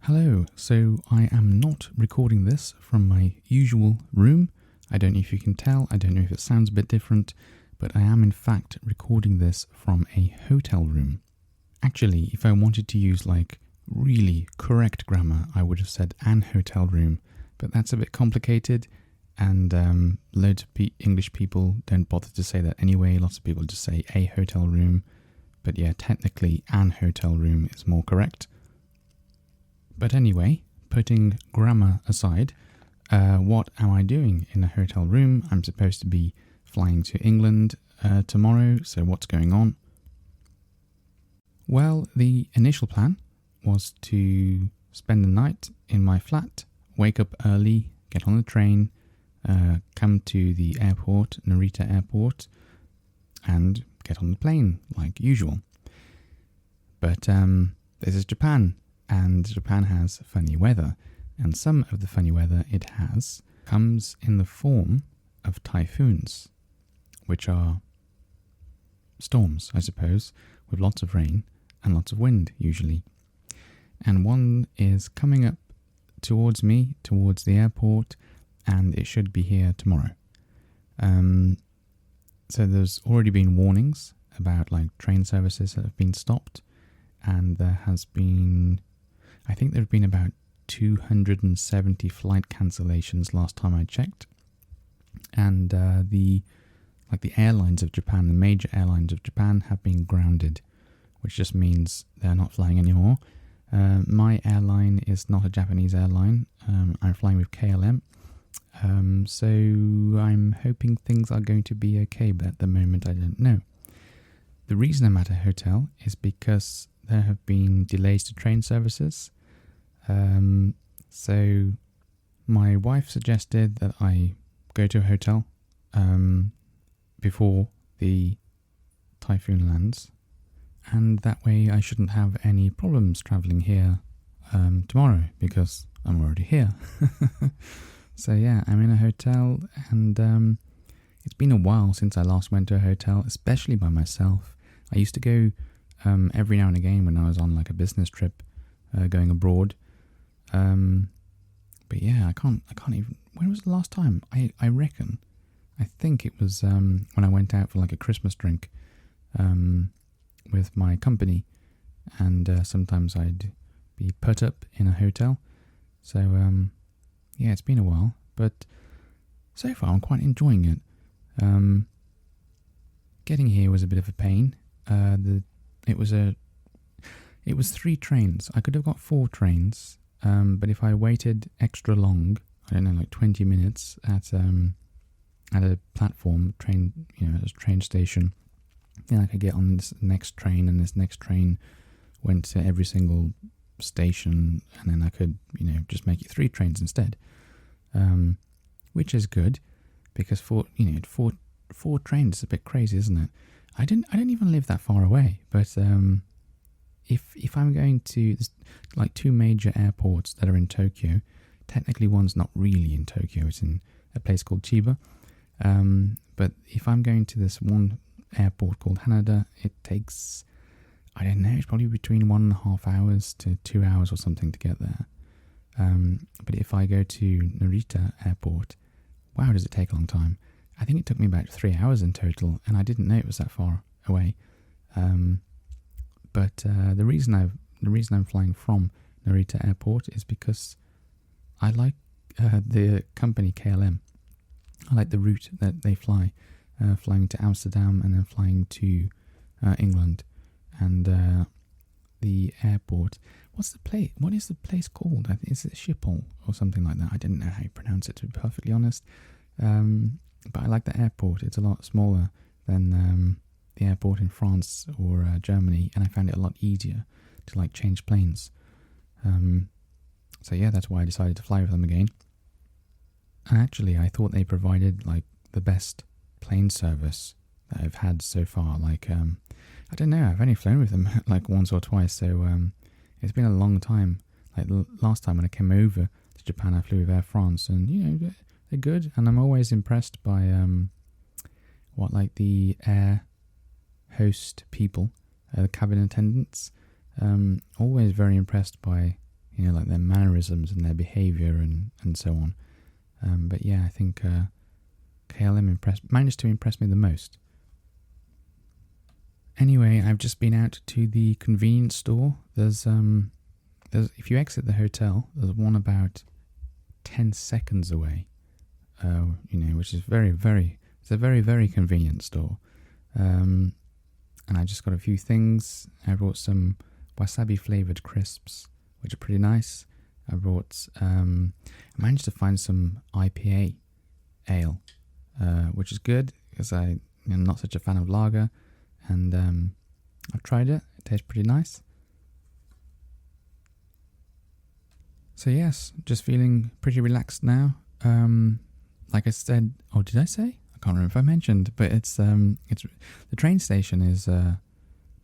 Hello, so I am not recording this from my usual room. I don't know if you can tell, I don't know if it sounds a bit different, but I am in fact recording this from a hotel room. Actually, if I wanted to use like really correct grammar, I would have said an hotel room, but that's a bit complicated and loads of English people don't bother to say that anyway. Lots of people just say a hotel room, but yeah, technically an hotel room is more correct. But anyway, putting grammar aside, what am I doing in a hotel room? I'm supposed to be flying to England tomorrow, so what's going on? Well, the initial plan was to spend the night in my flat, wake up early, get on the train, come to the airport, Narita Airport, and get on the plane like usual. But this is Japan. And Japan has funny weather, and some of the funny weather it has comes in the form of typhoons, which are storms, I suppose, with lots of rain and lots of wind usually. And one is coming up towards me, towards the airport, and it should be here tomorrow. So there's already been warnings about like train services that have been stopped, and there has been, I think there have been about 270 flight cancellations last time I checked. And the airlines of Japan, the major airlines of Japan have been grounded, which just means they're not flying anymore. My airline is not a Japanese airline. I'm flying with KLM. So I'm hoping things are going to be okay, but at the moment I don't know. The reason I'm at a hotel is because there have been delays to train services. So my wife suggested that I go to a hotel before the typhoon lands, and that way I shouldn't have any problems traveling here tomorrow because I'm already here. So yeah, I'm in a hotel, and it's been a while since I last went to a hotel, especially by myself. I used to go every now and again when I was on like a business trip going abroad. But yeah, I can't even, when was the last time? I think it was when I went out for like a Christmas drink with my company, and sometimes I'd be put up in a hotel. So yeah, it's been a while, but so far I'm quite enjoying it. Getting here was a bit of a pain. It was 3 trains. I could have got 4 trains, but if I waited extra long, I don't know, like 20 minutes at a platform train, at a train station, then I could get on this next train, and this next train went to every single station, and then I could, just make it 3 trains instead, which is good because four trains is a bit crazy, isn't it? I don't even live that far away, but if I'm going to like 2 major airports that are in Tokyo, technically one's not really in Tokyo, it's in a place called Chiba, but if I'm going to this one airport called Haneda, it takes, I don't know, it's probably between 1.5 hours to 2 hours or something to get there. But if I go to Narita Airport, wow, does it take a long time. I think it took me about 3 hours in total, and I didn't know it was that far away. But the reason I'm flying from Narita Airport is because I like the company KLM. I like the route that they fly, flying to Amsterdam and then flying to England, and the airport. What is the place called? Is it Schiphol or something like that? I didn't know how you pronounce it, to be perfectly honest. But I like the airport. It's a lot smaller than the airport in France or Germany, and I found it a lot easier to like change planes. So yeah, that's why I decided to fly with them again. And actually, I thought they provided like the best plane service that I've had so far. Like, I don't know, I've only flown with them like once or twice, so it's been a long time. Like last time when I came over to Japan, I flew with Air France, and they're good, and I'm always impressed by the air host people, the cabin attendants. Always very impressed by like their mannerisms and their behaviour and so on. But yeah, I think KLM managed to impress me the most. Anyway, I've just been out to the convenience store. There's if you exit the hotel, there's one about 10 seconds away. Which is it's a very, very convenient store. And I just got a few things. I brought some wasabi flavoured crisps, which are pretty nice. I managed to find some IPA ale, which is good because I'm not such a fan of lager. And I've tried it. It tastes pretty nice. So yes, just feeling pretty relaxed now. Like I said, did I say? I can't remember if I mentioned, but it's the train station is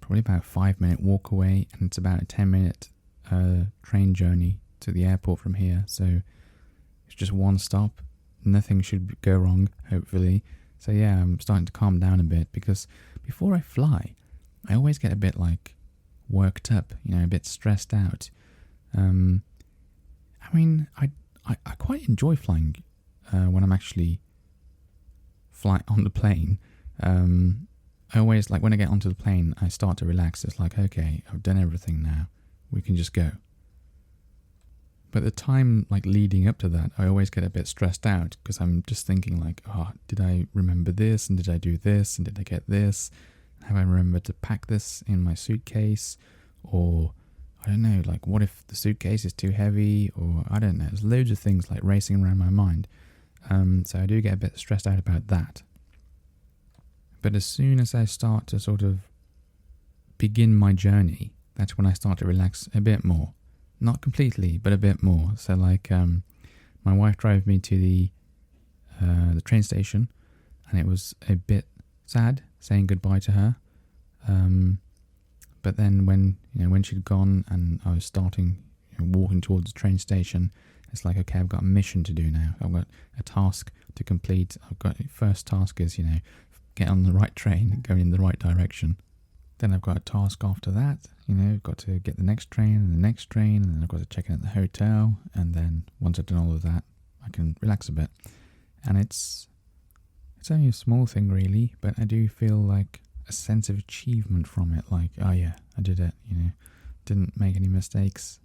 probably about a 5-minute walk away, and it's about a 10-minute train journey to the airport from here. So it's just one stop. Nothing should go wrong, hopefully. So yeah, I'm starting to calm down a bit, because before I fly, I always get a bit worked up, a bit stressed out. I quite enjoy flying when I'm actually flying on the plane. I always, when I get onto the plane, I start to relax. It's like, okay, I've done everything now. We can just go. But the time, leading up to that, I always get a bit stressed out, because I'm just thinking did I remember this, and did I do this, and did I get this? Have I remembered to pack this in my suitcase? Or, I don't know, what if the suitcase is too heavy? Or, I don't know, there's loads of things racing around my mind. So I do get a bit stressed out about that. But as soon as I start to sort of begin my journey, that's when I start to relax a bit more. Not completely, but a bit more. So my wife drove me to the train station, and it was a bit sad saying goodbye to her. But then when she'd gone and I was starting walking towards the train station, it's like, okay, I've got a mission to do now. I've got a task to complete. First task is, get on the right train, go in the right direction. Then I've got a task after that, I've got to get the next train and the next train, and then I've got to check in at the hotel, and then once I've done all of that, I can relax a bit. And it's only a small thing really, but I do feel a sense of achievement from it, oh yeah, I did it, didn't make any mistakes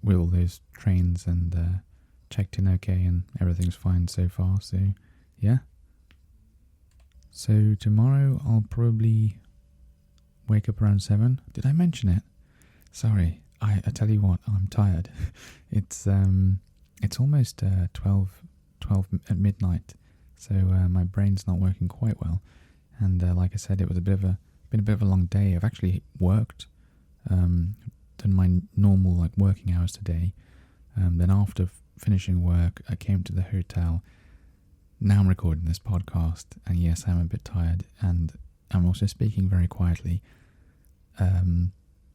with all those trains, and checked in okay, and everything's fine so far, so yeah. So tomorrow I'll probably wake up around 7. Did I mention it? Sorry, I tell you what, I'm tired. It's almost 12 at midnight, so my brain's not working quite well. And like I said, it was been a bit of a long day. I've actually worked, done my normal working hours today. Then after finishing work, I came to the hotel. Now I'm recording this podcast, and yes, I'm a bit tired, and I'm also speaking very quietly,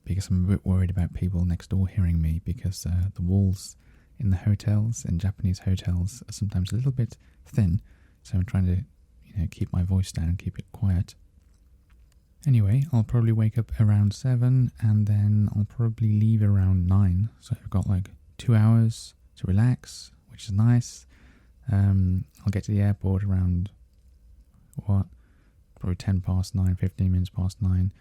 because I'm a bit worried about people next door hearing me, because the walls in the hotels, in Japanese hotels, are sometimes a little bit thin, so I'm trying to keep my voice down, keep it quiet. Anyway, I'll probably wake up around 7, and then I'll probably leave around 9, so I've got 2 hours to relax, which is nice. I'll get to the airport around, probably 10 past 9, 15 minutes past 9.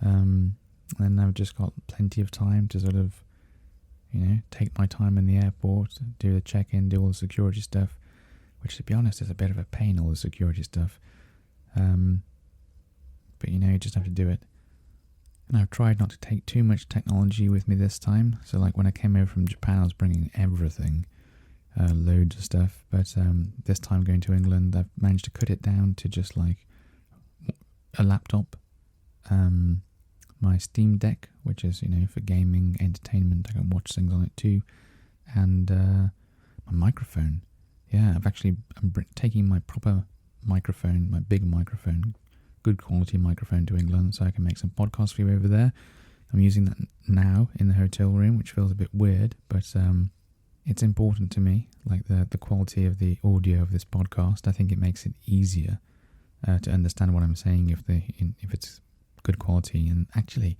Then I've just got plenty of time to sort of, take my time in the airport, do the check-in, do all the security stuff, which, to be honest, is a bit of a pain, all the security stuff. But, you just have to do it. And I've tried not to take too much technology with me this time. So, when I came over from Japan, I was bringing everything. Loads of stuff, but this time going to England, I've managed to cut it down to just a laptop, my Steam Deck, which is for gaming, entertainment. I can watch things on it too, and my microphone. Yeah, I'm taking my proper microphone, my big microphone, good quality microphone to England, so I can make some podcasts for you over there. I'm using that now in the hotel room, which feels a bit weird, but it's important to me, the quality of the audio of this podcast. I think it makes it easier to understand what I'm saying if it's good quality. And actually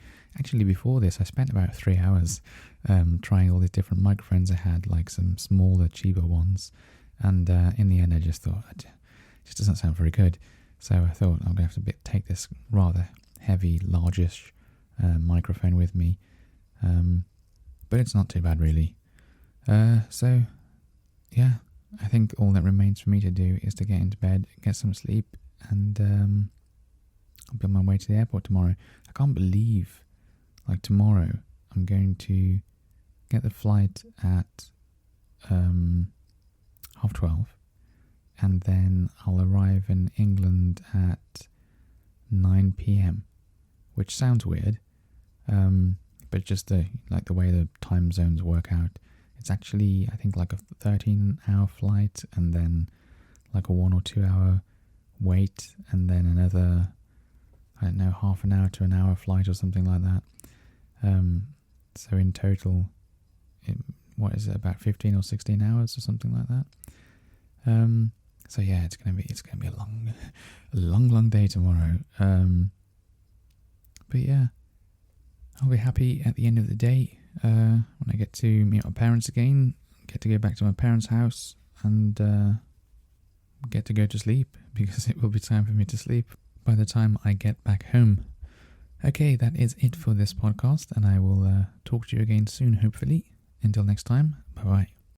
before this, I spent about 3 hours trying all these different microphones I had, like some smaller, cheaper ones. And in the end, I just thought, it just doesn't sound very good. So I thought I'm going to have to take this rather heavy, largish microphone with me. But it's not too bad, really. So, yeah, I think all that remains for me to do is to get into bed, get some sleep, and I'll be on my way to the airport tomorrow. I can't believe, like, tomorrow I'm going to get the flight at 12:30, and then I'll arrive in England at 9 p.m, which sounds weird, but just the way the time zones work out. It's actually, I think, like a 13-hour flight, and then like a 1 or 2 hour wait, and then another, I don't know, half an hour to an hour flight or something like that. So in total, what is it, about 15 or 16 hours or something like that. So yeah, it's gonna be a long day tomorrow. But yeah, I'll be happy at the end of the day when I get to meet my parents again, get to go back to my parents' house, and get to go to sleep, because it will be time for me to sleep by the time I get back home. Okay, that is it for this podcast, and I will talk to you again soon, hopefully. Until next time, bye-bye.